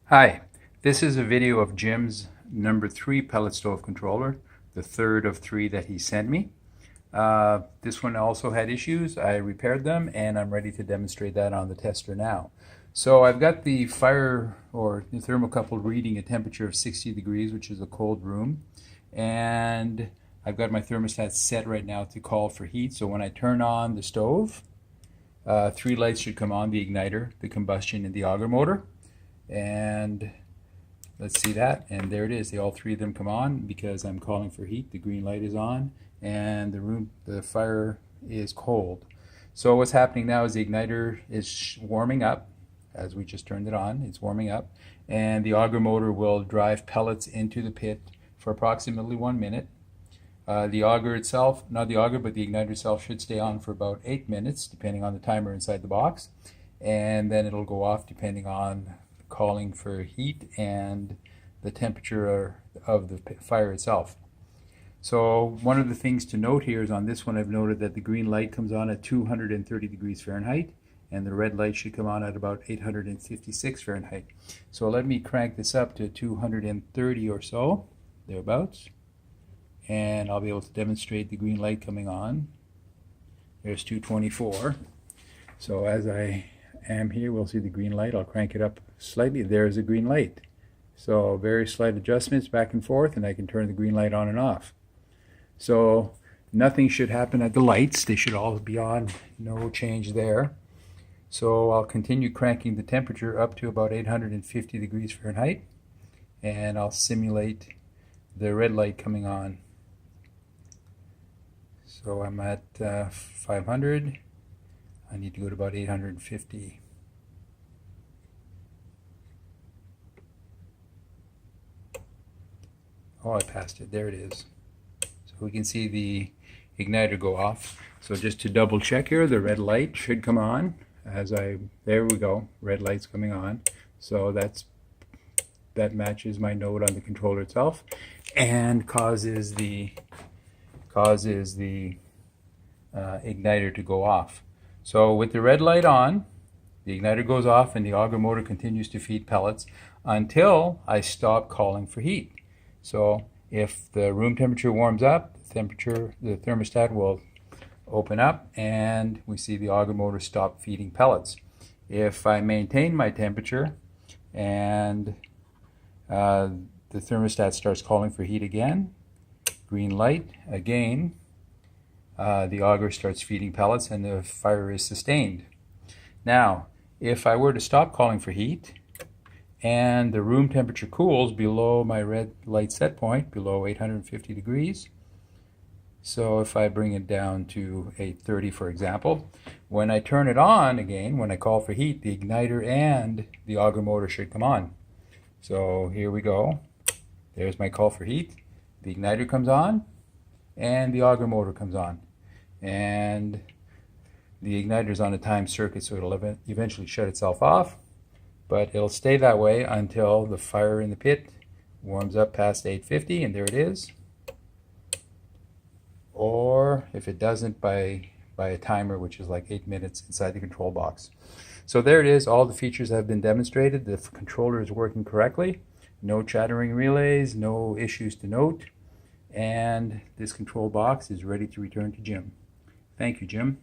Hi, this is a video of Jim's number 3 pellet stove controller, the third of 3 that he sent me. This one also had issues. I repaired them and I'm ready to demonstrate that on the tester now. So I've got the fire or the thermocouple reading a temperature of 60 degrees, which is a cold room, and I've got my thermostat set right now to call for heat. So when I turn on the stove, 3 lights should come on: the igniter, the combustion, and the auger motor. And let's see that, and there it is. All 3 of them come on because I'm calling for heat. The green light is on and the fire is cold. So what's happening now is the igniter is warming up. As we just turned it on, it's warming up, and the auger motor will drive pellets into the pit for approximately 1 minute. The auger itself, not the auger, but the igniter itself, should stay on for about 8 minutes, depending on the timer inside the box, and then it'll go off depending on calling for heat and the temperature of the fire itself. So one of the things to note here is on this one I've noted that the green light comes on at 230 degrees Fahrenheit and the red light should come on at about 856 Fahrenheit. So let me crank this up to 230 or so, thereabouts, and I'll be able to demonstrate the green light coming on. There's 224. So as I am here, we'll see the green light. I'll crank it up slightly. There's the green light. So very slight adjustments back and forth, and I can turn the green light on and off. So nothing should happen at the lights. They should all be on, no change there. So I'll continue cranking the temperature up to about 850 degrees Fahrenheit, and I'll simulate the red light coming on. So I'm at 500. I need to go to about 850. Oh, I passed it. There it is. So we can see the igniter go off. So just to double check here, the red light should come on there we go. Red light's coming on. So that matches my note on the controller itself and causes the igniter to go off. So with the red light on, the igniter goes off and the auger motor continues to feed pellets until I stop calling for heat. So if the room temperature warms up, the thermostat will open up and we see the auger motor stop feeding pellets. If I maintain my temperature and the thermostat starts calling for heat again, green light again, the auger starts feeding pellets and the fire is sustained. Now, if I were to stop calling for heat and the room temperature cools below my red light set point, below 850 degrees, so if I bring it down to 830, for example, when I turn it on again, when I call for heat, the igniter and the auger motor should come on. So here we go. There's my call for heat. The igniter comes on and the auger motor comes on. And the igniter is on a timed circuit, so it'll eventually shut itself off, but it'll stay that way until the fire in the pit warms up past 850, and there it is. Or if it doesn't, by a timer, which is like 8 minutes inside the control box. So there it is. All the features have been demonstrated. The controller is working correctly. No chattering relays, no issues to note, and this control box is ready to return to Jim. Thank you, Jim.